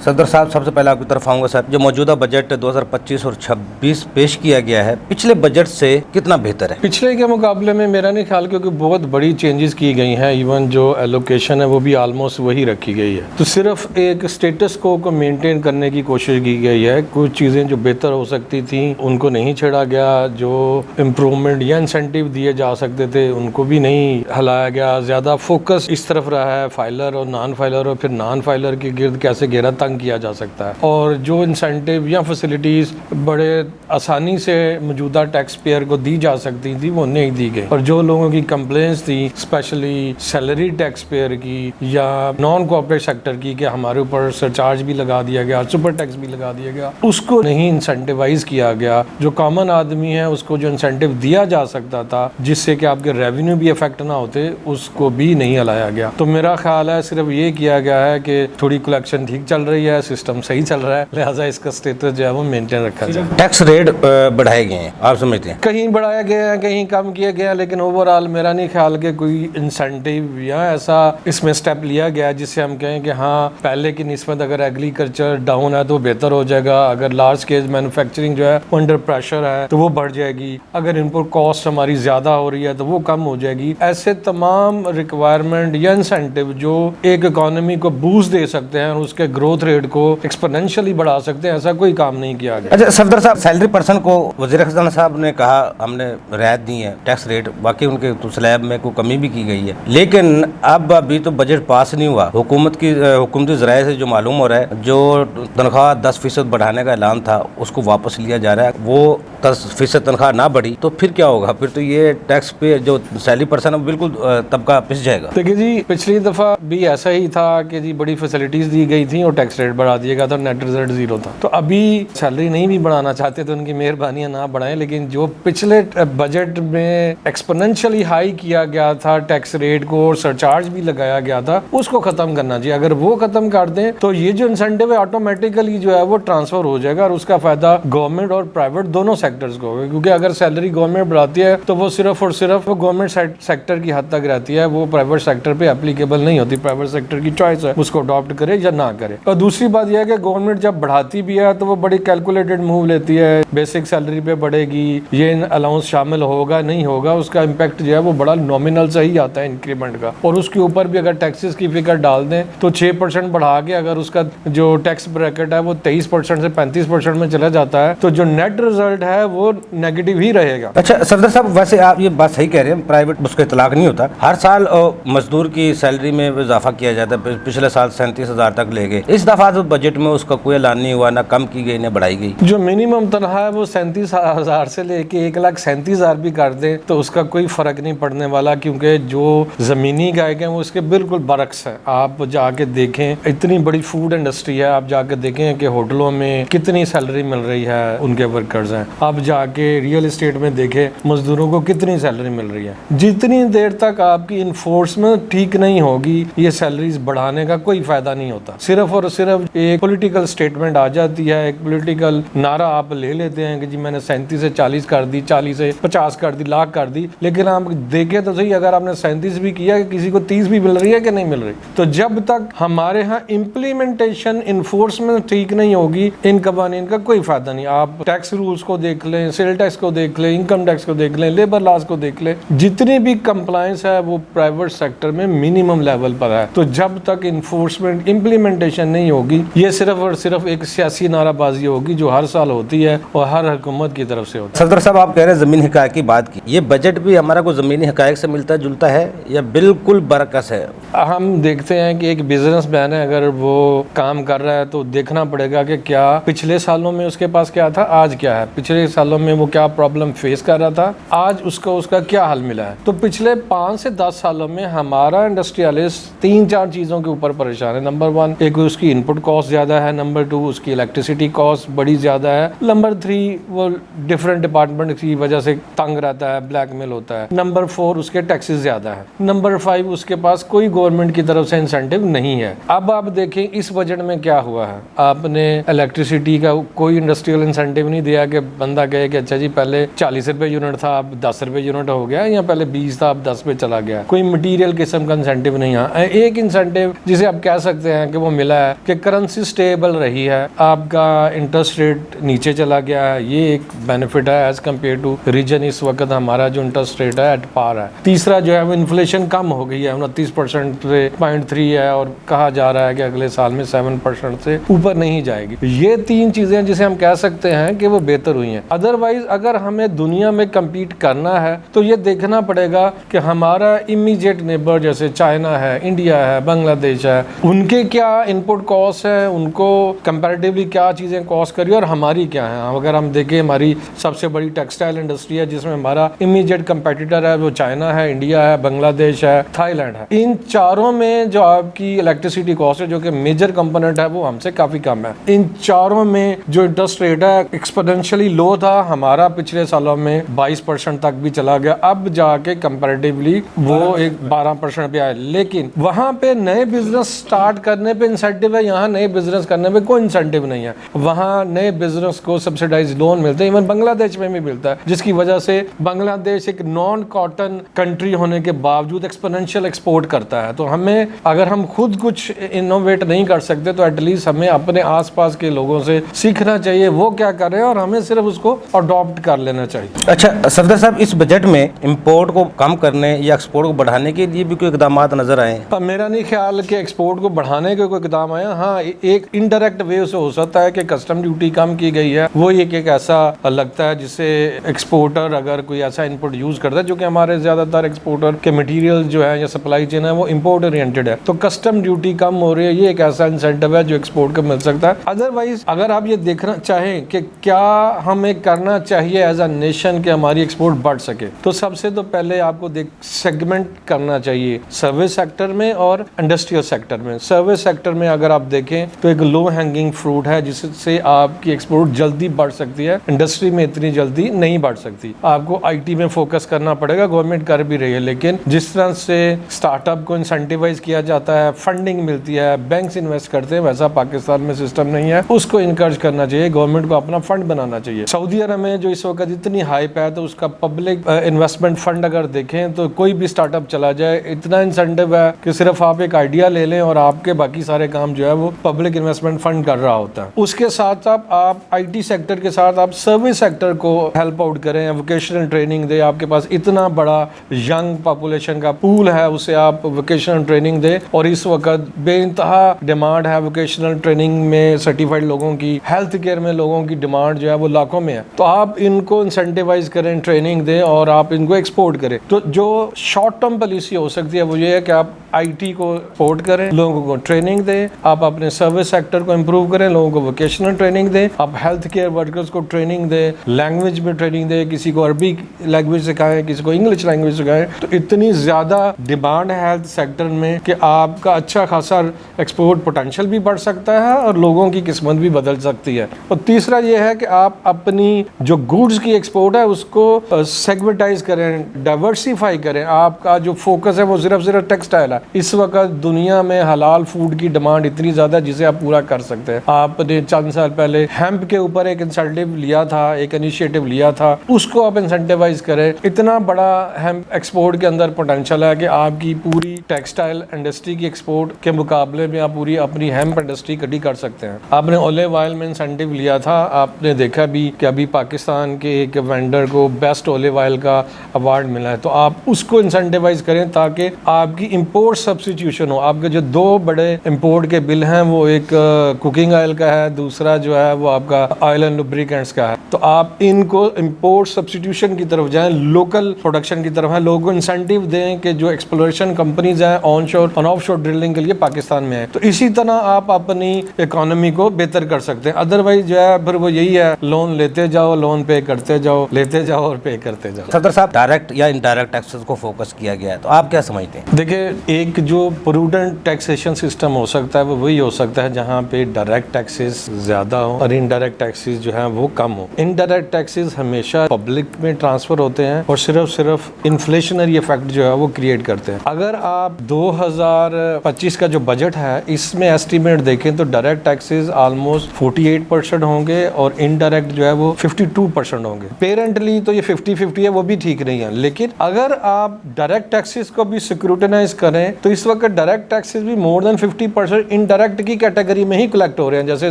صدر صاحب سب سے پہلے آپ کی طرف آؤں گا صاحب، جو موجودہ بجٹ 2025 اور 26 پیش کیا گیا ہے پچھلے بجٹ سے کتنا بہتر ہے؟ پچھلے کے مقابلے میں میرا نہیں خیال کیونکہ بہت بڑی چینجز کی گئی ہیں، ایون جو ایلوکیشن ہے وہ بھی آلموسٹ وہی رکھی گئی ہے، تو صرف ایک اسٹیٹس کو مینٹین کرنے کی کوشش کی گئی ہے۔ کچھ چیزیں جو بہتر ہو سکتی تھیں ان کو نہیں چھیڑا گیا، جو امپرومنٹ یا انسینٹیو دیے جا سکتے تھے ان کو بھی نہیں ہلایا گیا۔ زیادہ فوکس اس طرف رہا ہے فائلر اور نان فائلر، اور پھر نان فائلر کے گرد کیسے گھیرا تنگ کیا جا سکتا ہے، اور جو انسینٹیو یا فیسلٹیز بڑے آسانی سے موجودہ ٹیکس پیئر کو دی جا سکتی تھی وہ نہیں دی گئی، اور جو لوگوں کی کمپلینس تھی اسپیشلی سیلری ٹیکس پیئر کی یا نان کوآپریٹ سیکٹر کی کہ ہمارے اوپر سرچارج بھی لگا دیا گیا، سپر ٹیکس بھی لگا دیا گیا، اس کو نہیں انسینٹیوائز کیا گیا۔ جو کامن آدمی ہے اس کو جو انسینٹیو دیا جا سکتا تھا جس سے کہ آپ کے ریونیو بھی افیکٹ نہ ہوتے، اس کو بھی نہیں ہلایا گیا۔ تو میرا خیال ہے صرف یہ کیا گیا ہے کہ تھوڑی کلیکشن ٹھیک چل رہی ہے، سسٹم صحیح چل رہا ہے، لہٰذا اس کا اسٹیٹس جو ہے وہ مینٹین رکھا جائے۔ ٹیکس ریٹ بڑھائے گئے ہیں، آپ سمجھتے ہیں؟ کہیں بڑھایا گیا ہے، کہیں کم کیا گیا، لیکن اوور آل میرا نہیں خیال کہ کوئی انسینٹیو یا ایسا اس میں اسٹیپ لیا گیا جس سے ہم کہیں کہ ہاں پہلے کی نسبت اگر ایگریکلچر ڈاؤن ہے تو بہتر ہو جائے گا، اگر لارج اسکیل مینوفیکچرنگ جو ہے انڈر پریشر ہے تو وہ بڑھ جائے گی، اگر ان پر کاسٹ ہماری زیادہ ہو رہی ہے تو وہ کم ہو جائے گی۔ ایسے تمام ریکوائرمنٹ یا انسینٹیو جو ایک اکانومی کو بوسٹ دے سکتے ہیں اور اس کے گروتھ ریٹ کو ایکسپونینشلی بڑھا سکتے ہیں، ایسا کوئی کام نہیں کیا گیا۔ اچھا صفدر صاحب، سیلری پرسن کو وزیر خزانہ صاحب نے کہا ہم نے رعایت دی ہے ٹیکس ریٹ، باقی ان کے تو سلیب میں کوئی کمی بھی کی گئی ہے، لیکن اب ابھی تو بجٹ پاس نہیں ہوا۔ حکومتی ذرائع سے جو معلوم ہو رہا ہے جو تنخواہ 10% بڑھانے کا اعلان تھا اس کو واپس لیا جا رہا ہے، وہ 10% تنخواہ نہ بڑھی تو پھر کیا ہوگا؟ پھر تو یہ ٹیکس پہ جو سیلری پرسن ہے بالکل طبقہ پس جائے گا۔ دیکھیے جی، پچھلی دفعہ بھی ایسا ہی تھا کہ جی بڑی فیسلٹیز دی گئی تھیں اور ٹیکس ریٹ بڑھا دیا گیا تھا، نیٹ ریزلٹ زیرو تھا۔ تو ابھی سیلری نہیں بھی بڑھانا چاہتے تو ان کی مہربانیاں نہ بڑھائیں، لیکن جو پچھلے بجٹ میں ایکسپونینشلی ہائی کیا گیا تھا ٹیکس ریٹ کو اور سرچارج بھی لگایا گیا تھا اس کو ختم کرنا چاہیے۔ اگر وہ ختم کر دیں تو یہ جو انسینٹیو ہے آٹومیٹیکلی جو ہے وہ ٹرانسفر ہو جائے گا اور اس کا فائدہ گورنمنٹ اور پرائیویٹ دونوں سیکٹرز کو ہوگا، کیونکہ اگر سیلری گورنمنٹ بڑھاتی ہے تو وہ صرف اور صرف گورنمنٹ سیکٹر کی حد تک رہتی ہے، وہ پرائیویٹ سیکٹر پہ اپلیکیبل نہیں ہوتی۔ پرائیویٹ سیکٹر کی چوائس ہے اس کو اڈاپٹ کرے یا نہ کرے۔ اور دوسری بات یہ ہے کہ گورنمنٹ جب بڑھاتی بھی ہے تو وہ بڑی کیلکولیٹڈ موو لیتی ہے، بیسک سیلری پہ بڑھے گی، یہ الاؤنس شامل ہوگا نہیں ہوگا، اس کا امپیکٹ جو ہے وہ بڑا نامنل سے ہی آتا ہے انکریمنٹ کا، اور اس کے اوپر بھی اگر ٹیکسز کی فگر ڈال دیں تو 6% بڑھا کے اگر اس کا جو ٹیکس بریکٹ ہے وہ 23% سے 35% میں چلا جاتا ہے تو جو نیٹ ریزلٹ ہے وہ نیگیٹو ہی رہے گا۔ اچھا صفدر صاحب، ویسے آپ یہ بات صحیح کہہ رہے ہیں، پرائیویٹ اس کا اطلاق نہیں ہوتا، ہر سال مزدور کی سیلری میں اضافہ کیا جاتا ہے، پچھلے سال 37,000 تک لے گئے، اس دفعہ تو بجٹ میں اس کا کوئی اعلان نہیں ہوا، نہ کم کی گئی نہ بڑھائی گئی۔ جو منیمم تنخواہ ہے وہ 37,000 سے لے کے 1,37,000 بھی کر دیں تو اس کا کوئی فرق نہیں پڑنے والا، کیونکہ جو زمینی گائک ہیں وہ اس کے بالکل برعکس ہے۔ آپ جا کے دیکھیں، اتنی بڑی فوڈ انڈسٹری ہے، آپ جا کے دیکھیں کہ ہوٹلوں میں کتنی سیلری مل رہی ہے ان کے ورکرز ہیں، آپ جا کے ریئل اسٹیٹ میں دیکھیں مزدوروں کو کتنی سیلری مل رہی ہے۔ جتنی دیر تک آپ کی انفورسمنٹ ٹھیک نہیں ہوگی یہ سیلریز بڑھانے کا کوئی فائدہ نہیں ہوتا، صرف اور صرف ایک پولیٹیکل اسٹیٹمنٹ آ جاتی ہے، ایک پولیٹیکل نعرہ آپ لے لیتے ہیں کہ جی میں نے 37 سے 40 کر دی، 40 سے 50 کر دی، لاکھ کر دی، لیکن آپ دیکھیں تو صحیح اگر آپ نے 37 بھی کیا کہ کسی کو 30 بھی مل رہی ہے کہ نہیں مل رہی۔ تو جب تک ہمارے ہاں امپلیمنٹیشن انفورسمنٹ ٹھیک نہیں ہوگی ان قوانین کا کوئی فائدہ نہیں۔ آپ ٹیکس رولز کو دیکھ لیں، سیل ٹیکس کو دیکھ لیں، انکم ٹیکس کو دیکھ لیں، لیبر لاز کو دیکھ لیں، جتنی بھی کمپلائنس ہے وہ پرائیویٹ سیکٹر میں منیمم لیول پر ہے۔ تو جب تک انفورسمنٹ امپلیمنٹیشن نہیں ہوگی یہ صرف اور صرف ایک سیاسی نعرہ بازی ہوگی جو ہر سال ہوتی ہے اور ہر حکومت کی طرف سے ہوتی ہے۔ صدر صاحب، آپ کہہ رہے ہیں زمین حقائق کی بات کی، یہ بجٹ بھی ہمارا کو زمینی حقائق سے ملتا جلتا ہے یا بالکل برعکس ہے؟ ہم دیکھتے ہیں کہ ایک بزنس مین ہے، اگر وہ کام کر رہا ہے تو دیکھنا پڑے گا کہ کیا پچھلے سالوں میں اس کے پاس کیا تھا، آج کیا ہے، پچھلے سالوں میں وہ کیا پرابلم فیس کر رہا تھا، آج اس کا کیا حل ملا ہے۔ تو پچھلے 5 سے 10 سالوں میں ہمارا انڈسٹریالسٹ 3-4 چیزوں کے اوپر پریشان ہے۔ نمبر 1 ایک اس کی انپٹ کاسٹ زیادہ ہے، نمبر 2 اس کی الیکٹریسٹی کاسٹ بڑی زیادہ ہے، نمبر 3 وہ ڈفرینٹ ڈپارٹمنٹ کی وجہ سے تنگ رہتا ہے، بلیک میل ہوتا ہے، نمبر 4 اس کے ٹیکسز زیادہ ہے، نمبر 5 اس کے پاس کوئی گورنمنٹ کی طرف سے انسینٹیو نہیں ہے۔ اب آپ دیکھیں اس بجٹ میں کیا ہوا ہے، آپ نے الیکٹریسٹی کا کوئی انڈسٹریل انسینٹیو نہیں دیا کہ بندہ کہے کہ اچھا جی پہلے 40 روپے یونٹ تھا اب 10 روپے یونٹ ہو گیا، یا پہلے 20 تھا اب 10 پہ چلا گیا، کوئی مٹیریل قسم کا انسینٹیو نہیں ہے۔ ایک انسینٹیو جسے آپ کہہ سکتے ہیں کہ وہ ملا ہے کہ کرنسی اسٹیبل رہی ہے, آپ کا انٹرسٹ ریٹ نیچے چلا گیا ہے, یہ ایک بینیفٹ ہے ایز کمپیئر ٹو ریجن. اس وقت ہمارا جو انٹرسٹ ریٹ ہے ایٹ پار ہے. تیسرا جو ہے وہ انفلیشن کم ہو گئی ہے, 29% سے 0.3 ہے, اور کہا جا رہا ہے کہ اگلے سال میں 7% سے اوپر نہیں جائے گی. یہ تین چیزیں جسے ہم کہہ سکتے ہیں کہ وہ بہتر ہوئی ہیں. ادروائز اگر ہمیں دنیا میں کمپیٹ کرنا ہے تو یہ دیکھنا پڑے گا کہ ہمارا امیجیٹ نیبر جیسے چائنا ہے, انڈیا ہے, بنگلہ دیش ہے, ان کے کیا ان پٹ کاسٹ ہے, ان کو کمپیریٹیولی کیا چیزیں کاسٹ کری اور ہماری کیا ہیں. اگر ہم دیکھیں ہماری سب سے بڑی ٹیکسٹائل انڈسٹری ہے جس میں ہمارا امیجیٹ کمپیٹیٹر ہے وہ چائنا ہے, انڈیا ہے, بنگلہ دیش ہے, تھائی لینڈ ہے. ان چاروں میں جو آپ کی الیکٹریسٹی کاسٹ ہے جو کہ میجر کمپوننٹ ہے وہ ہم سے کافی کم ہے. ان چاروں میں جو انٹرسٹ ریٹ ہے ایکسپونینشلی لو تھا, ہمارا پچھلے سالوں میں 22% تک بھی چلا گیا, اب جا کے کمپیریٹیولی وہ ایک 12% پہ آئے. لیکن وہاں پہ نئے بزنس سٹارٹ کرنے پہ انسینٹیو ہے, یہاں نئے بزنس کرنے پہ کوئی انسینٹیو نہیں ہے. وہاں نئے بزنس کو سبسیڈائز لون ملتے ہیں, ایون بنگلہ دیش میں بھی ملتا ہے, جس کی وجہ سے بنگلہ دیش ایک نان کاٹن کنٹری ہونے کے باوجود ایکسپونینشیل ایکسپورٹ کرتا ہے. تو ہمیں اگر ہم خود کچھ انوویٹ نہیں کر سکتے تو ایٹ لیسٹ ہمیں اپنے آس پاس کے لوگوں سے سیکھنا چاہیے وہ کیا کر رہے ہیں, اور ہمیں صرف اس کو اڈاپٹ کر لینا چاہیے. اچھا صفدر صاحب, اس بجٹ میں امپورٹ کو کم کرنے یا ایکسپورٹ کو بڑھانے کے لیے بھی کوئی اقدامات نظر آئے ہیں؟ میرا نہیں خیال کہ ایکسپورٹ کو بڑھانے کے کوئی اقدام آیا. ہاں ایک انڈائریکٹ وے سے ہو سکتا ہے کہ کسٹم ڈیوٹی کم کی گئی ہے, وہ ایک ایسا لگتا ہے جسے ایکسپورٹر اگر کوئی ایسا انپٹ یوز کرتا ہے, جو کہ ہمارے زیادہ تر ایکسپورٹر کے مٹیریل جو ہے یا سپلائی چین ہے وہ امپورٹ اورینٹڈ ہے, تو کسٹم ڈیوٹی کم ہو رہی ہے, یہ ایک ایسا انسینٹیو ہے جو ایکسپورٹ کو مل سکتا ہے. ادروائز اگر آپ یہ دیکھنا چاہیں کہ کیا ہمیں کرنا چاہیے ایز اے نیشن کہ ہماری ایکسپورٹ بڑھ سکے, تو سب سے تو پہلے آپ کو سیگمنٹ کرنا چاہیے سروس سیکٹر میں اور انڈسٹریل سیکٹر میں. سروس سیکٹر میں اگر آپ دیکھیں تو ایک لو ہینگنگ فروٹ ہے جس سے آپ کی ایکسپورٹ جلدی بڑھ سکتی ہے, انڈسٹری میں اتنی جلدی نہیں بڑھ سکتی. آپ کو آئی ٹی میں فوکس کرنا پڑے گا, گورنمنٹ کر بھی رہی ہے, لیکن جس طرح سے اسٹارٹ اپ کو انسینٹیوائز کیا جاتا ہے, فنڈنگ ملتی ہے, بینکس انویسٹ کرتے ہیں, ویسا پاکستان میں سسٹم نہیں ہے. اس کو انکریج کرنا چاہیے, گورنمنٹ کو اپنا فنڈ بنانا چاہیے. سعودی عرب میں جو اس وقت اتنی ہائپ ہے تو اس کا پبلک انویسٹمنٹ فنڈ اگر دیکھیں تو کوئی بھی اسٹارٹ اپ چلا جائے اتنا انسینٹیو ہے کہ صرف آپ ایک آئیڈیا لے لیں اور آپ کے باقی سارے کام جو ہے وہ پبلک انویسٹمنٹ فنڈ کر رہا ہوتا ہے. اس کے ساتھ ساتھ آپ آئی ٹی سیکٹر کے ساتھ آپ سروس سیکٹر کو ہیلپ آؤٹ کریں, ووکیشنل ٹریننگ دیں. آپ کے پاس اتنا بڑا ینگ پاپولیشن کا پول ہے, اسے آپ ووکیشنل ٹریننگ دیں, اور اس وقت بے انتہا ڈیمانڈ ہے ووکیشنل ٹریننگ میں. سرٹیفائڈ لوگوں کی, ہیلتھ کیئر میں لوگوں کی ڈیمانڈ جو ہے وہ لاکھوں میں ہے. تو آپ ان کو انسینٹیوائز کریں, ٹریننگ دیں اور آپ ان کو ایکسپورٹ کریں. تو جو شارٹ ٹرم پالیسی ہو سکتی ہے وہ یہ ہے کہ آپ آئی ٹی کو سپورٹ کریں, لوگوں کو ٹریننگ دیں, آپ اپنے سروس سیکٹر کو امپروو کریں, لوگوں کو ووکیشنل ٹریننگ دیں, آپ ہیلتھ کیئر ورکرز کو ٹریننگ دیں, لینگویج میں ٹریننگ دیں, کسی کو عربی لینگویج سکھائیں, کسی کو انگلش لینگویج سکھائیں. تو اتنی زیادہ ڈیمانڈ ہے ہیلتھ سیکٹر میں کہ آپ کا اچھا خاصا ایکسپورٹ پوٹینشیل بھی بڑھ سکتا ہے اور لوگوں کی قسمت بھی بدل سکتی ہے. اور تیسرا یہ ہے کہ آپ اپنی جو گوڈز کی ایکسپورٹ ہے اس کو سیگمنٹائز کریں, ڈائیورسیفائی کریں. آپ کا جو فوکس ہے وہ صرف ٹیکسٹائل ہے. اس وقت دنیا میں حلال فوڈ کی ڈیمانڈ اتنی زیادہ جسے آپ پورا کر سکتے ہیں. آپ نے چند سال پہلے ہیمپ کے اوپر ایک انسینٹیو لیا تھا, ایک انیشیٹو لیا تھا, اس کو آپ انسینٹیوائز کریں. اتنا بڑا ہیمپ ایکسپورٹ کے اندر پوٹینشیل ہے کہ آپ کی پوری ٹیکسٹائل انڈسٹری کی ایکسپورٹ کے مقابلے میں آپ پوری اپنی ہیمپ انڈسٹری کٹی کر سکتے ہیں. آپ نے اولیو آئل میں انسینٹیو لیا تھا, آپ نے دیکھا بھی کہ ابھی پاکستان کے ایک وینڈر کو بیسٹ اولیو آئل کا ایوارڈ ملا ہے. تو آپ اس کو انسینٹیوائز کریں تاکہ آپ کی امپورٹ سبسٹیوشن ہو. آپ کے جو دو بڑے امپورٹ کے بل ہیں وہ ایک کوکنگ آئل کا ہے, دوسرا جو ہے وہ آپ کا آئل اینڈ لوبریکینٹس کا ہے. تو آپ ان کو امپورٹ سبسٹیوشن کی طرف جائیں, لوکل پروڈکشن کی طرف ہیں. لوگوں کو انسینٹیو دیں کہ جو ایکسپلوریشن کمپنیز ہیں آن شور اور آف شور ڈرلنگ کے لیے پاکستان میں ہیں. تو اسی طرح آپ اپنی اکانومی کو بہتر کر سکتے ہیں. ادروائز جو ہے پھر وہ یہی ہے, لون لیتے جاؤ, لون پے کرتے جاؤ, لیتے جاؤ اور پے کرتے جاؤ. صدر صاحب, ڈائریکٹ یا انڈائریکٹ ٹیکسز کو فوکس کیا گیا ہے, تو آپ کیا سمجھتے ہیں؟ دیکھیں, ایک جو پروڈنٹ ٹیکسیشن سسٹم ہو سکتا ہے وہ وہی ہو سکتا ہے جہاں پہ ڈائریکٹ ٹیکسز زیادہ ہوں اور انڈائریکٹ ٹیکسز جو ہیں وہ کم ہوں. انڈائریکٹ ٹیکسز ہمیشہ پبلک میں ٹرانسفر ہوتے ہیں اور صرف انفلیشنری ایفیکٹ جو ہے وہ کریٹ کرتے ہیں. اگر آپ 2025 کا جو بجٹ ہے اس میں ایسٹیمیٹ دیکھیں تو ڈائریکٹ ٹیکسز آلموسٹ 48% ہوں گے اور انڈائریکٹ جو ہے وہ 52% ہوں گے. پیرنٹلی تو یہ 50-50 ہے, وہ بھی ٹھیک نہیں ہے. لیکن اگر آپ ڈائریکٹ ٹیکسز کو بھی سیکیورٹائز کریں تو اس وقت ڈائریکٹ ٹیکسز بھی مور دین 50%, انڈائریکٹ इंडायरेक्ट की कैटेगरी में ही कलेक्ट हो रहे हैं। जैसे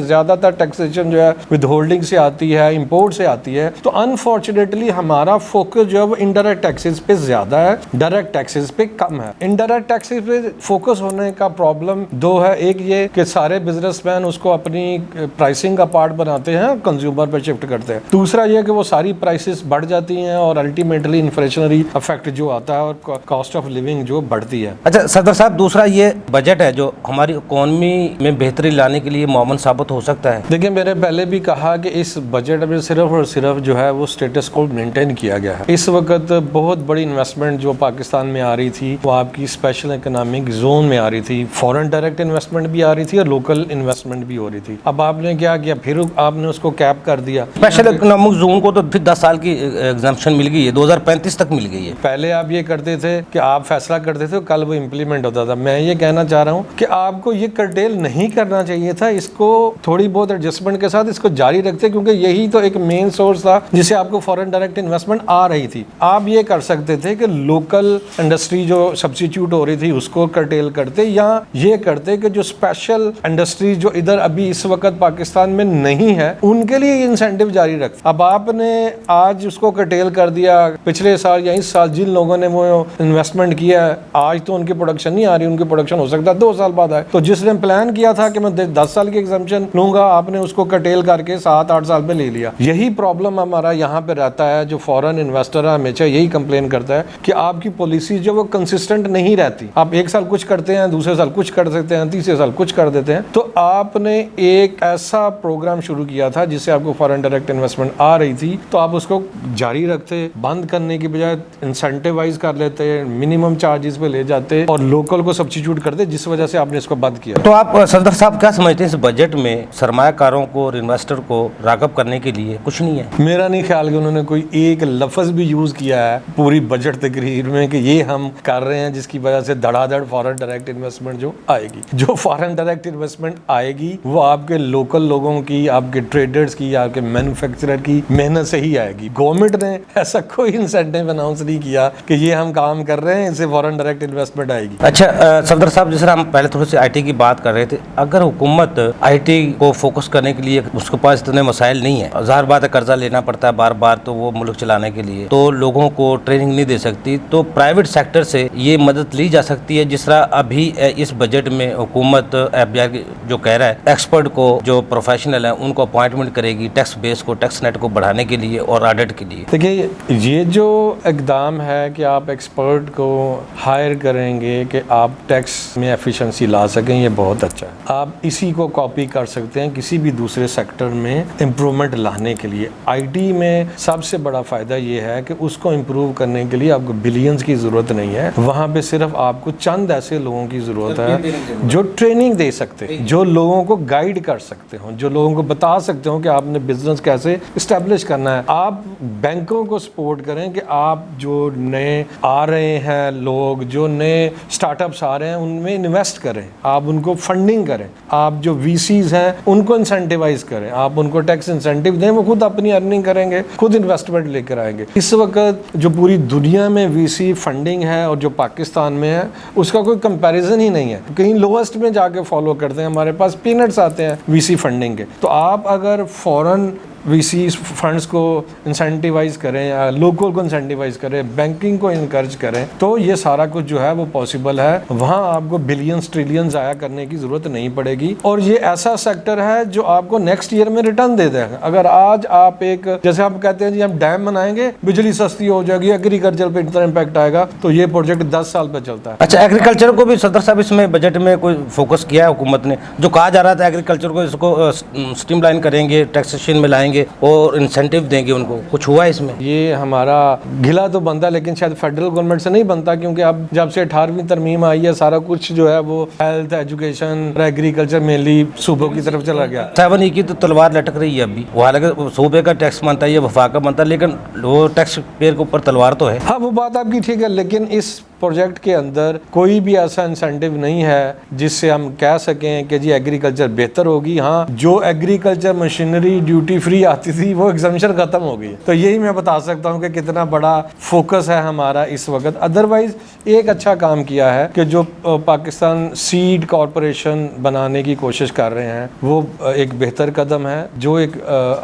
ज़्यादातर टैक्सेशन जो है विद होल्डिंग से आती है, इंपोर्ट से आती है, तो अनफॉर्चुनेटली हमारा फोकस जो है वो इनडायरेक्ट टैक्सेस पे ज़्यादा है, डायरेक्ट टैक्सेस पे कम है। इनडायरेक्ट टैक्सेस पे फोकस होने का प्रॉब्लम दो है, एक ये कि सारे बिजनेसमैन उसको अपनी प्राइसिंग का पार्ट बनाते हैं, कंज्यूमर पे शिफ्ट करते हैं। दूसरा ये कि वो सारी प्राइसेस बढ़ जाती हैं और अल्टीमेटली इन्फ्लेशनरी इफेक्ट जो आता है और कॉस्ट ऑफ लिविंग जो बढ़ती है। अच्छा सदर साहब, दूसरा ये बजट है जो हमारी इकोनॉमी में बेहतरी लाने के लिए मुअव्वन साबित हो सकता है। देखिए, मैंने पहले भी कहा कि इस बजट में सिर्फ और सिर्फ जो है वो स्टेटस को मेंटेन किया गया है। इस वक्त बहुत बड़ी इन्वेस्टमेंट जो पाकिस्तान में आ रही थी वो आपकी स्पेशल इकोनॉमिक जोन में आ रही थी, फॉरेन डायरेक्ट इन्वेस्टमेंट भी आ रही थी और लोकल इन्वेस्टमेंट भी हो रही थी। अब आपने क्या किया, फिर आपने उसको कैप कर दिया। स्पेशल इकोनॉमिक जोन को तो फिर 10 साल की एग्जाम्पशन मिल गई है, 2035 तक मिल गई है। पहले आप ये करते थे कि आप फैसला करते थे, कल वो इम्प्लीमेंट होता था। मैं ये कहना चाह रहा हूँ कि आपको ये कर्टेल नहीं करना चाहिए था, इसको थोड़ी बहुत एडजस्टमेंट के साथ इसको जारी रखते, क्योंकि यही तो एक मेन सोर्स था जिससे आपको फॉरेन डायरेक्ट इन्वेस्टमेंट आ रही थी। आप ये कर सकते थे कि लोकल इंडस्ट्री जो सब्स्टिट्यूट हो रही थी उसको कर्टेल करते, या ये करते कि जो स्पेशल इंडस्ट्री जो इधर अभी इस वक्त पाकिस्तान में नहीं है उनके लिए इंसेंटिव जारी रखते। अब आपने आज उसको कर्टेल कर दिया। पिछले साल या इस साल जिन लोगों ने वो इन्वेस्टमेंट किया है, आज तो उनकी प्रोडक्शन नहीं आ रही, उनकी प्रोडक्शन हो सकता है 2 साल बाद आए। तो जिसने प्लान किया था कि मैं 10 साल की एग्जाम्पशन लूंगा, आपने उसको कर्टेल करके 7-8 साल में ले लिया। यही प्रॉब्लम हमारा यहाँ पे रहता है। जो फॉरेन इन्वेस्टर है हमेशा यही कंप्लेन करता है कि आपकी पॉलिसी जो वो कंसिस्टेंट नहीं रहती। आप एक साल कुछ करते हैं, दूसरे साल कुछ कर देते हैं, तीसरे साल कुछ कर देते हैं। तो आपने एक ऐसा प्रोग्राम शुरू किया था जिससे आपको फॉरेन डायरेक्ट इन्वेस्टमेंट आ रही थी, तो आप उसको जारी रखते, बंद करने की बजाय इंसेंटिवाइज कर लेते, मिनिमम चार्जेस पे ले जाते और लोकल को सब्स्टिट्यूट करते, जिस वजह से आपने इसको बंद किया। तो आप सदर साहब क्या समझते हैं, इस बजट में सरमायाकारों को और इन्वेस्टर को राग़िब करने के लिए कुछ नहीं है? मेरा नहीं ख्याल कि उन्होंने कोई एक लफ्ज भी यूज किया है पूरी बजट तकरीर में कि ये हम कर रहे हैं जिसकी वजह से धड़ाधड़ फॉरेन डायरेक्ट इन्वेस्टमेंट जो आएगी। जो फॉरेन डायरेक्ट इन्वेस्टमेंट आएगी वो आपके लोकल लोगों की, आपके ट्रेडर्स की, आपके मैन्युफैक्चरर की मेहनत से ही आएगी। गवर्नमेंट ने ऐसा कोई इंसेंटिव अनाउंस नहीं किया कि ये हम काम कर रहे हैं इससे फॉरेन डायरेक्ट इन्वेस्टमेंट आएगी। अच्छा सफदर साहब, जिस तरह हम पहले थोड़ी सी IT की बात कर रहे थे, अगर हुकूमत IT को फोकस करने के लिए उसके पास इतने मसाइल नहीं है, ज़ाहिर बात है कर्जा लेना पड़ता है बार बार, तो वो मुल्क चलाने के लिए तो लोगों को ट्रेनिंग नहीं दे सकती, तो प्राइवेट सेक्टर से ये मदद ली जा सकती है। जिस तरह अभी इस बजट में हुकूमत FBI जो कह रहा है एक्सपर्ट को जो प्रोफेशनल है उनको अपॉइंटमेंट करेगी टैक्स बेस को, टैक्स नेट को बढ़ाने के लिए और ऑडिट के लिए। देखिए, ये जो इकदाम है कि आप एक्सपर्ट को हायर करेंगे कि आप टैक्स में एफिशिएंसी ला सकें, ये बहुत अच्छा है। आप इसी को कॉपी कर सकते हैं किसी भी दूसरे सेक्टर में इम्प्रूवमेंट लाने के लिए। IT में सबसे बड़ा फ़ायदा ये है कि उसको इम्प्रूव करने के लिए आपको बिलियंस की ज़रूरत नहीं है, वहाँ पे सिर्फ आपको चंद ऐसे लोगों की ज़रूरत है जो ट्रेनिंग दे सकते हैं, जो लोगों को गाइड कर सकते हो, जो लोगों को बता सकते हो कि आपने बिजनेस कैसे इस्टेब्लिश करना है। आप बैंकों को सपोर्ट करें कि आप जो नए आ रहे हैं लोग, जो नए स्टार्टअप्स आ रहे हैं उनमें इन्वेस्ट करें, आप उनको फंडिंग करें। आप जो VCs हैं उनको इंसेंटिवाइज करें, आप उनको टैक्स इंसेंटिव दें, वो खुद अपनी अर्निंग करेंगे, खुद इन्वेस्टमेंट लेकर आएंगे। इस वक्त जो पूरी दुनिया में VC फंडिंग है और जो पाकिस्तान में है उसका कोई कंपैरिजन ही नहीं है। कहीं लोएस्ट में जाके फॉलो करते हैं, हमारे पास पीनट्स आते हैं VC फंडिंग के। तो आप अगर फॉरेन VC फंड्स को इंसेंटिवाइज करें या लोकल को इंसेंटिवाइज करें, बैंकिंग को इनकरेज करें, तो ये सारा कुछ जो है वो पॉसिबल है। वहाँ आपको बिलियंस ट्रिलियंस ज़ाया करने की ज़रूरत नहीं पड़ेगी और ये ऐसा सेक्टर है जो आपको नेक्स्ट ईयर में रिटर्न दे देगा। अगर आज आप एक, जैसे आप कहते हैं जी हम डैम बनाएंगे, बिजली सस्ती हो जाएगी, एग्रीकल्चर पे इतना इम्पैक्ट आएगा, तो ये प्रोजेक्ट 10 साल पे चलता है। अच्छा, एग्रीकल्चर को भी सदर साहब इसमें बजट में कोई फोकस किया है हुकूमत ने? जो कहा जा रहा था एग्रीकल्चर को इसको स्ट्रीमलाइन करेंगे, टैक्सेशन में लाएंगे और इंसेंटिव देंगे उनको, कुछ हुआ इसमें? ये हमारा गिला तो बनता, लेकिन शायद फेडरल गवर्नमेंट से नहीं बनता, क्योंकि अब जब से 18वीं तरमीम आई है सारा कुछ जो है वो हेल्थ, एजुकेशन, एग्रीकल्चर मेनली सूबों की तरफ चला गया। 7E की तो तलवार लटक रही है अभी, वो हालांकि सूबे का टैक्स बनता है, ये वफाक का बनता है, लेकिन वो टैक्स पेयर के ऊपर तलवार तो है। हाँ, वो बात आपकी ठीक है, लेकिन इस प्रोजेक्ट के अंदर कोई भी ऐसा इंसेंटिव नहीं है जिससे हम कह सकें कि जी एग्रीकल्चर बेहतर होगी। हाँ, जो एग्रीकल्चर मशीनरी ड्यूटी फ्री आती थी वो एग्जामिशन खत्म हो गई, तो यही मैं बता सकता हूँ कि कितना बड़ा फोकस है हमारा इस वक्त। अदरवाइज एक अच्छा काम किया है कि जो पाकिस्तान सीड कॉरपोरेशन बनाने की कोशिश कर रहे हैं वो एक बेहतर कदम है, जो एक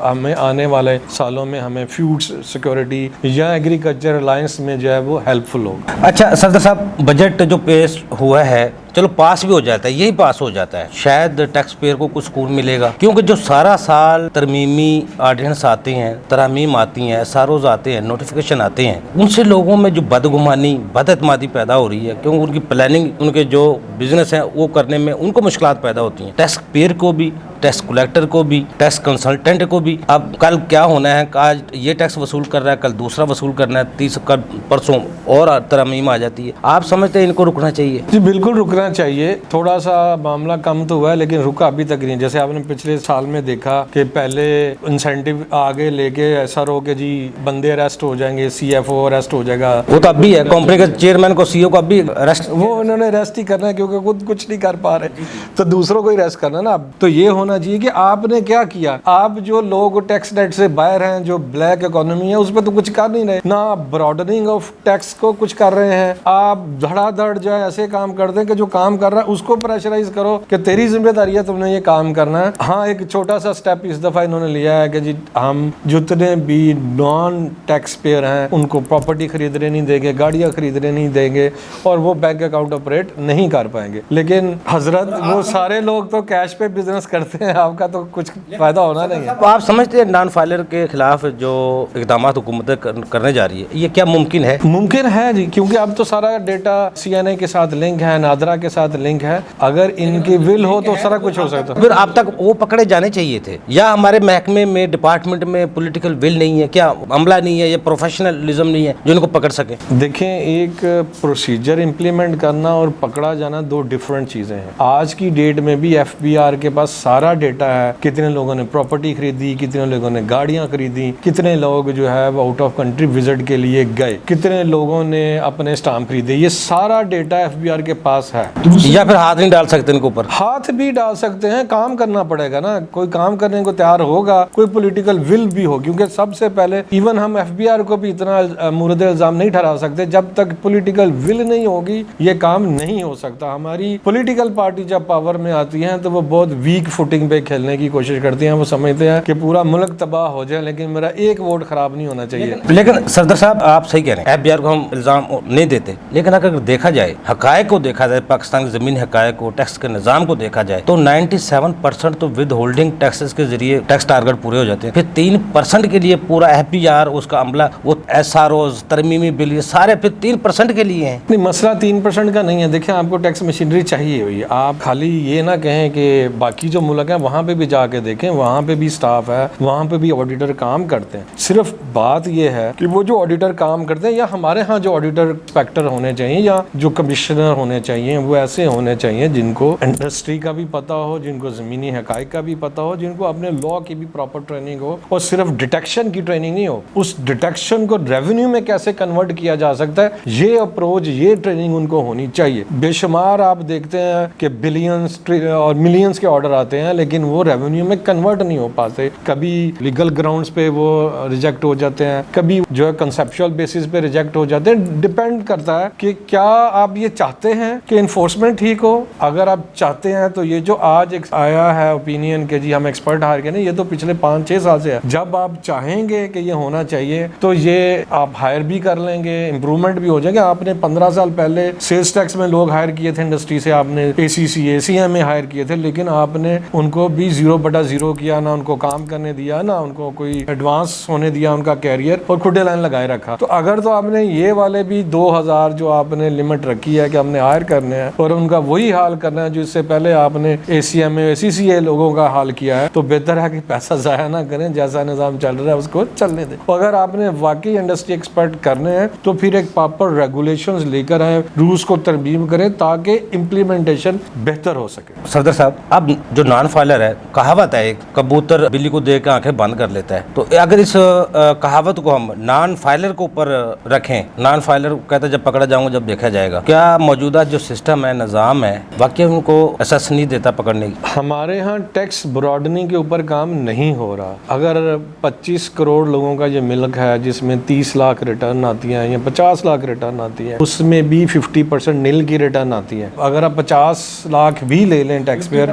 हमें आने वाले सालों में हमें फूड सिक्योरिटी या एग्रीकल्चर अलायंस में जो है वो हेल्पफुल होगा। अच्छा सरदार साहब, बजट जो पेश हुआ है चलो पास भी हो जाता है, यही पास हो जाता है, शायद टैक्स पेयर को कुछ सुकून मिलेगा, क्योंकि जो सारा साल तरमीमी आर्डिनेंस आते हैं, तरामीम आती हैं, एसआरओज आते हैं, नोटिफिकेशन आते हैं, उनसे लोगों में जो बदगुमानी बदअतमादी पैदा हो रही है, क्योंकि उनकी प्लानिंग, उनके जो बिजनेस है वो करने में उनको मुश्किलात पैदा होती हैं, टैक्स पेयर को भी, टैक्स कलेक्टर को भी, टैक्स कंसल्टेंट को भी। अब कल क्या होना है, आज ये टैक्स वसूल कर रहा है, कल दूसरा वसूल करना है, कल परसों और तरमीम आ जाती है। आप समझते हैं इनको रुकना चाहिए? जी बिल्कुल रुकना चाहिए। थोड़ा सा मामला कम तो हुआ है लेकिन रुका अभी तक नहीं। जैसे आपने पिछले साल में देखा कि पहले इंसेंटिव आगे लेके ऐसा रो के जी बंदे अरेस्ट हो जाएंगे, सीएफओ अरेस्ट हो जाएगा, वो तो अभी है, कंपनी के चेयरमैन को, सीईओ को अभी अरेस्ट, वो उन्होंने अरेस्ट ही करना है क्योंकि खुद कुछ नहीं कर पा रहे तो दूसरों को ही अरेस्ट करना ना। अब तो ये होना चाहिए कि आपने क्या किया। आप जो लोग टैक्स नेट से बाहर हैं, जो ब्लैक इकोनॉमी है, उस पर तो कुछ कर नहीं रहे ना, ब्रॉडनिंग ऑफ टैक्स को कुछ कर रहे हैं। आप धड़ाधड़ जो है ऐसे काम कर दें कि जो काम कर रहा है उसको प्रेशराइज करो कि तेरी जिम्मेदारी है, तुमने ये काम करना है। हाँ, एक छोटा सा स्टेप इस दफा इन्होंने लिया है कि जी हम जितने भी नॉन टैक्स पेयर हैं उनको प्रॉपर्टी खरीदने नहीं देंगे, गाड़ियां खरीदने नहीं देंगे और वो बैंक अकाउंट ऑपरेट नहीं कर पाएंगे। लेकिन हजरत वो सारे लोग तो कैश पे बिजनेस करते हैं, आपका तो कुछ फायदा होना नहीं है। आप समझते हैं नॉन फाइलर के खिलाफ जो इकदाम हुकूमत करने जा रही है, ये क्या मुमकिन है? मुमकिन है जी, क्योंकि अब तो सारा डेटा सीएनए के साथ लिंक है, नादरा के साथ लिंक है। अगर इनकी विल हो तो सारा कुछ हो सकता है। फिर अब तक वो पकड़े जाने चाहिए थे, या हमारे महकमे में, डिपार्टमेंट में पॉलिटिकल विल नहीं है, क्या अमला नहीं है, या प्रोफेशनलिज्म नहीं है जो इनको पकड़ सके? देखें, एक प्रोसीजर इंप्लीमेंट करना और पकड़ा जाना दो डिफरेंट चीजें हैं। आज की डेट में भी एफबीआर के पास सारा डेटा है, कितने लोगों ने प्रॉपर्टी खरीदी, कितने लोगों ने गाड़ियां खरीदी, कितने लोग जो है वो आउट ऑफ कंट्री विजिट के लिए गए, कितने लोगों ने अपने स्टाम्प खरीदे, ये सारा डेटा एफबीआर के पास है। या फिर हाथ नहीं डाल सकते इनके ऊपर? हाथ भी डाल सकते हैं, काम करना पड़ेगा ना। कोई काम करने को तैयार होगा, कोई पॉलिटिकल विल भी हो, क्योंकि सबसे पहले इवन हम एफबीआर को भी इतना मुर्द इल्जाम नहीं ठहरा सकते, जब तक पॉलिटिकल विल नहीं होगी ये काम नहीं हो सकता। हमारी पॉलिटिकल पार्टी जब पावर में आती है तो वो बहुत वीक फुटिंग पे खेलने की कोशिश करती हैं। वो समझते हैं कि पूरा मुल्क तबाह हो जाए लेकिन मेरा एक वोट खराब नहीं होना चाहिए। लेकिन सरदार साहब आप सही कह रहे हैं, एफबीआर को हम इल्जाम नहीं देते, लेकिन अगर देखा जाए, हकायक को देखा जाए, पाकिस्तान की जमीनी हकायक को, टैक्स के निजाम को देखा जाए तो 97% तो विद होल्डिंग टैक्सेस के जरिए टैक्स टारगेट पूरे हो जाते हैं। फिर 3% के लिए पूरा एफबीआर, उसका अमला, वो एसआरओज, तरमीमी बिल, ये सारे फिर 3% के लिए हैं। नहीं, मसला 3% का नहीं है। देखिए, आपको टैक्स मशीनरी चाहिए हुई है। आप खाली ये ना कहें कि बाकी जो मुल्क हैं वहाँ पे भी जाके देखें, वहाँ पे भी स्टाफ है, वहाँ पे भी ऑडिटर काम करते हैं। सिर्फ बात ये है कि वो जो ऑडिटर काम करते हैं, या हमारे यहाँ जो ऑडिटर इंस्पेक्टर होने चाहिए या जो कमिश्नर होने चाहिए, वो ऐसे होने चाहिए जिनको इंडस्ट्री का भी पता हो, जिनको ज़मीनी हकायक का भी पता हो, जिनको अपने लॉ की भी प्रॉपर ट्रेनिंग हो, और सिर्फ डिटेक्शन की ट्रेनिंग नहीं हो, उस डिटेक्शन को रेवेन्यू में कैसे कन्वर्ट किया जा सकता है, ये अप्रोच, ये ट्रेनिंग उनको होनी चाहिए। बेशुमार आप देखते हैं कि बिलियंस और मिलियंस के ऑर्डर आते हैं लेकिन वो रेवेन्यू में कन्वर्ट नहीं हो पाते। कभी लीगल ग्राउंड्स पे वो रिजेक्ट हो जाते हैं, कभी जो है कंसेप्चुअल बेसिस पे रिजेक्ट हो जाते हैं। डिपेंड करता है कि क्या आप ये चाहते हैं कि इन्फोर्समेंट ठीक हो। अगर आप चाहते हैं तो ये जो आज एक आया है ओपिनियन के जी हम एक्सपर्ट हायर के, नहीं, ये तो पिछले 5-6 साल से है। जब आप चाहेंगे कि ये होना चाहिए तो ये आप हायर भी कर लेंगे, इंप्रूवमेंट भी हो जाएंगे। आपने 15 साल पहले सेल्स टैक्स में लोग हायर किए थे इंडस्ट्री से, आपने ACCA, CMA हायर किए थे, लेकिन आपने उनको भी 0/0 किया, ना उनको काम करने दिया, ना उनको कोई एडवांस होने दिया उनका कैरियर, और खुदे लाइन लगाए रखा। तो अगर तो आपने ये वाले भी 2000 जो आपने लिमिट रखी है कि हमने हायर करने हैं और उनका वही हाल करना है जो इससे पहले आपने ACMA, ACCA लोगों का हाल किया है, तो बेहतर है कि पैसा जाया ना करें, जैसा निजाम चल रहा है उसको चलने दें। अगर आपने वाकई इंडस्ट्री एक्सपर्ट करने हैं तो फिर एक प्रॉपर रेगुलेशंस लेकर आए, रूल्स को तरमीम करें ताकि इम्प्लीमेंटेशन बेहतर हो सके। सरदार साहब, अब जो नॉन फाइलर है, कहावत है एक, कबूतर बिल्ली को देख के आंखें बंद कर लेता है। तो अगर इस कहावत को हम नॉन फाइलर के ऊपर रखें, नॉन फाइलर कहते हैं जब पकड़ा जाऊंगा जब देखा जाएगा, क्या मौजूदा जो सिस्टम है, निज़ाम है, वाकई उनको एसेस नहीं देता पकड़ने की? हमारे यहाँ टैक्स ब्रॉडनिंग के ऊपर काम नहीं हो रहा। अगर 25 करोड़ लोगों का ये मिल्क है जिसमें 30 लाख रिटर्न आती हैं या 50 लाख रिटर्न आती है, उसमें भी 50% नील की रिटर्न आती है। अगर आप 50 लाख भी ले लें टैक्स पेयर,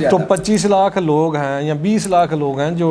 तो 25 लाख लोग हैं या 20 लाख लोग हैं जो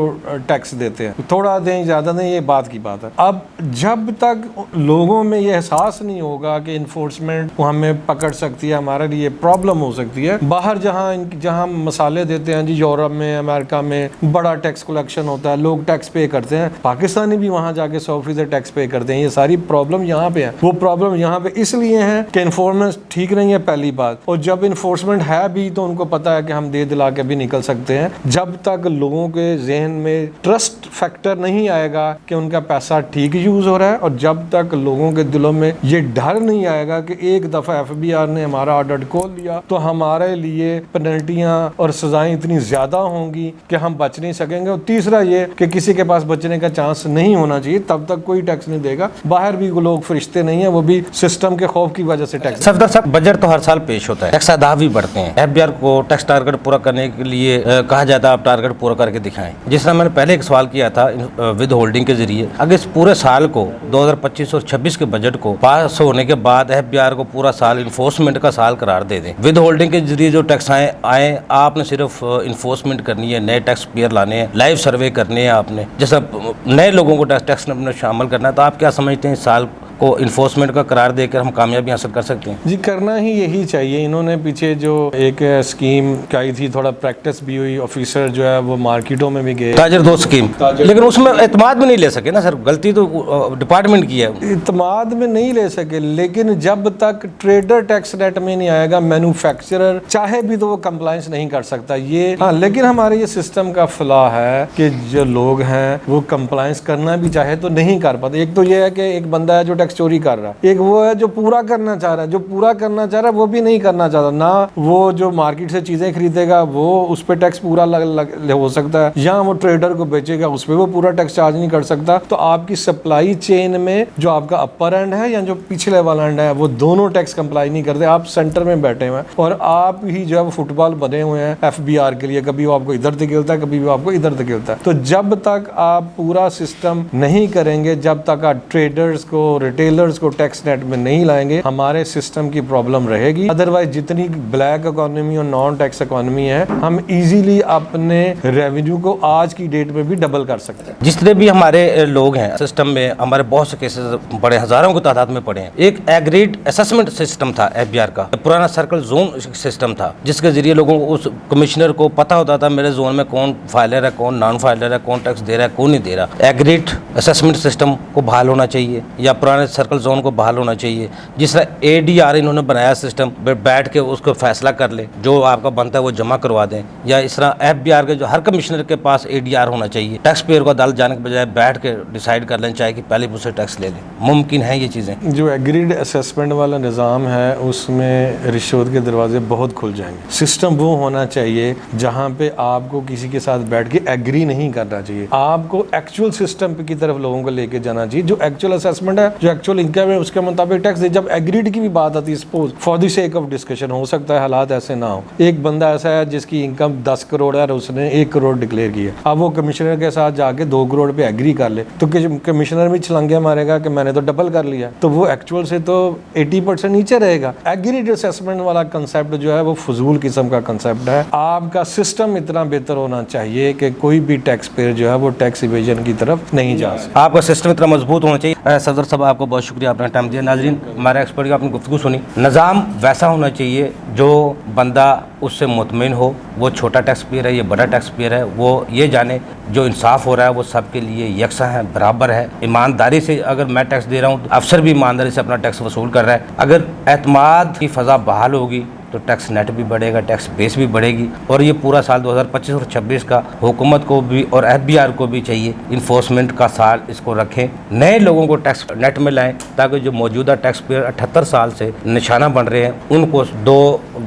टैक्स देते हैं। थोड़ा दें ज़्यादा दें, ये बात की बात है। अब जब तक लोगों में ये एहसास नहीं होगा कि इन्फोर्समेंट हमें पकड़ सकती है, हमारे लिए प्रॉब्लम हो सकती है। बाहर जहाँ मसाले देते हैं जी, यूरोप में, अमेरिका में बड़ा टैक्स कलेक्शन होता है, लोग टैक्स पे करते हैं, पाकिस्तानी भी वहाँ जाके 100% टैक्स पे करते हैं। ये सारी प्रॉब्लम यहाँ पे है। वो प्रॉब्लम यहाँ पे इसलिए है कि इन्फोर्समेंट ठीक नहीं है, पहली बात। और जब इन्फोर्समेंट है भी तो उनको पता है कि हम दे दिला के भी निकल सकते हैं। जब तक लोगों के जहन में ट्रस्ट फैक्टर नहीं आएगा कि उनका पैसा ठीक यूज हो रहा है, और जब तक लोगों के दिलों में ये डर नहीं आएगा कि एक दफा FBI ने हमारा ऑडिट खोल दिया तो हमारे लिए पेनल्टियां और सजाएं इतनी ज्यादा होंगी कि हम बच नहीं सकेंगे। और तीसरा ये कि किसी के पास बचने का चांस नहीं होना चाहिए, तब तक कोई टैक्स नहीं देगा। बाहर भी लोग फरिश्ते नहीं है, वो भी सिस्टम के खौफ की वजह से टैक्स। सफदर साहब, बजट तो हर साल पेश होता है, टैक्स अदा भी बढ़ते हैं। FBR को टैक्स टारगेट पूरा करने के लिए कहा जाता है आप टारगेट पूरा करके दिखाएं। जिस तरह मैंने पहले एक सवाल किया था विद होल्डिंग के जरिए, अगर इस पूरे साल को 2025 और 26 के बजट को पास होने के बाद FBR को पूरा साल इन्फोर्समेंट का साल करार दे दें, विद होल्डिंग के जरिए जो टैक्स आए आपने सिर्फ इन्फोर्समेंट करनी है, नए टैक्स पेयर लाने हैं, लाइव सर्वे करने हैं, आपने जैसा नए लोगों को टैक्स में शामिल करना है। तो आप क्या समझते हैं इस साल को इन्फोर्समेंट का करार देकर हम कामयाबी हासिल कर सकते हैं? जी, करना ही यही चाहिए। इन्होंने पीछे जो एक स्कीम आई थी, थोड़ा प्रैक्टिस भी हुई, ऑफिसर जो है वो मार्केटों में भी गए, ताजर दो स्कीम, लेकिन उसमें एतमाद भी नहीं ले सके ना सर, गलती तो डिपार्टमेंट की है। एतमाद में नहीं ले सके, लेकिन जब तक ट्रेडर टैक्स नेट में नहीं आएगा, मैन्युफैक्चरर चाहे भी तो वो कंप्लायंस नहीं कर सकता ये। हाँ, लेकिन हमारे ये सिस्टम का फ्लॉ है कि जो लोग हैं वो कंप्लायंस करना भी चाहे तो नहीं कर पाते। एक तो ये है कि एक बंदा है जो टैक्स चोरी कर रहा है, एक वो है जो पूरा करना चाह रहा है, जो पूरा करना चाह रहा है वो भी नहीं करना चाहता ना। वो जो मार्केट से चीजें खरीदेगा वो उस पर टैक्स पूरा हो सकता है, या वो ट्रेडर को बेचेगा उस पर वो पूरा टैक्स चार्ज नहीं कर सकता। तो आपकी सप्लाई चेन में जो आपका अपर एंड है या जो पिछले वाला एंड है, वो दोनों टैक्स कंप्लाई नहीं करते। आप सेंटर में बैठे हुए हैं और आप ही जो है फुटबॉल बने हुए हैं FBR के लिए, कभी वो आपको इधर धकेलता है, कभी वो आपको इधर धकेलता है। तो जब तक आप पूरा सिस्टम नहीं करेंगे, जब तक आप ट्रेडर्स को, रिटेलर्स को टैक्स नेट में नहीं लाएंगे, हमारे सिस्टम की प्रॉब्लम रहेगी। अदरवाइज जितनी ब्लैक इकोनॉमी और नॉन टैक्स इकोनॉमी है, हम इजीली अपने रेवेन्यू को आज की डेट में भी डबल कर सकते हैं। जितने भी हमारे लोग हैं सिस्टम में, हमारे बहुत से केसेस पड़े, हजारों की तादाद में पड़े हैं। एक एग्रीड असेसमेंट सिस्टम था FBR का, पुराना सर्कल जोन सिस्टम था, जिसके जरिए लोगों को, उस कमिश्नर को पता होता था मेरे जोन में कौन फाइलर है, कौन नॉन फाइलर है, कौन टैक्स दे रहा है, कौन नहीं दे रहा। एग्रीड असेसमेंट सिस्टम को बहाल होना चाहिए या पुराने सर्कल जोन को बहाल होना चाहिए। जिस तरह ADR इन्होंने बनाया सिस्टम, बैठ के उसको फैसला कर ले, जो आपका बनता है वो जमा करवा दें। या इस तरह FBR के जो हर कमिश्नर के पास ADR होना चाहिए, टैक्स पेयर को अदालत जाने के बजाय बैठ के डिसाइड कर लें चाहे कि पहले मुझसे टैक्स ले लें। मुमकिन है ये चीज़ें? जो एग्रीड असेसमेंट वाला निज़ाम है उसमें रिश्वत के दरवाजे बहुत खुल जाएंगे। सिस्टम वो होना चाहिए जहाँ पे आपको किसी के साथ बैठ के एग्री नहीं करना चाहिए, आपको एक्चुअल सिस्टम की तरफ लोगों को लेके जाना चाहिए। जो एक्चुअल असेसमेंट है, जो एक्चुअल इनकम है, उसके मुताबिक टैक्स दे। जब एग्रीड की भी बात आती है, suppose for the sake of discussion, हो सकता है हालात ऐसे ना हो, एक बंदा ऐसा है जिसकी इनकम 10 करोड़ है और उसने 1 करोड़ डिक्लेयर किया, अब वो कमिश्नर के साथ जाके 2 करोड़ पे एग्री कर ले, तो कमिश्नर भी छलांगे मारेगा कि मैंने तो डबल कर लिया, तो वो एक्चुअल से तो 80% नीचे रहेगा। एग्रीड असेसमेंट वाला कंसेप्ट जो है वो फजूल किस्म का कंसेप्ट है। आपका सिस्टम इतना बेहतर होना चाहिए कि कोई भी टैक्स पेयर जो है वो टैक्स इवेजन की तरफ नहीं जा सकता। आपका सिस्टम इतना मजबूत होना चाहिए। सफदर साहब, आपको बहुत शुक्रिया, आपने टाइम दिया। नाज़रीन, हमारे एक्सपर्ट की आपने गुफ्तगू सुनी। निज़ाम वैसा होना चाहिए जो बंदा उससे मुतमिन हो, वो छोटा टैक्स पेयर है, ये बड़ा टैक्स पेयर है, वो ये जाने जो इंसाफ हो रहा है वो सबके लिए यकसा है, बराबर है। ईमानदारी से अगर मैं टैक्स दे रहा हूँ, अफसर भी ईमानदारी से अपना टैक्स वसूल कर रहा है। अगर एतमाद की फ़ज़ा बहाल होगी تو ٹیکس نیٹ بھی بڑھے گا, ٹیکس بیس بھی بڑھے گی, اور یہ پورا سال 2025 اور 26 کا حکومت کو بھی اور FBR کو بھی چاہیے انفورسمنٹ کا سال اس کو رکھیں, نئے لوگوں کو ٹیکس نیٹ میں لائیں تاکہ جو موجودہ ٹیکس پیئر 78 سال سے نشانہ بن رہے ہیں ان کو 2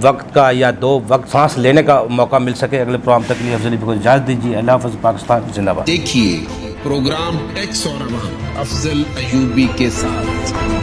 وقت کا یا 2 وقت سانس لینے کا موقع مل سکے. اگلے پروگرام تک لیے افضل کو اجازت دیجیے. اللہ حافظ. پاکستان زندہ باد. دیکھیے پروگرام ٹیکس اور عوام افضل ایوبی کے ساتھ.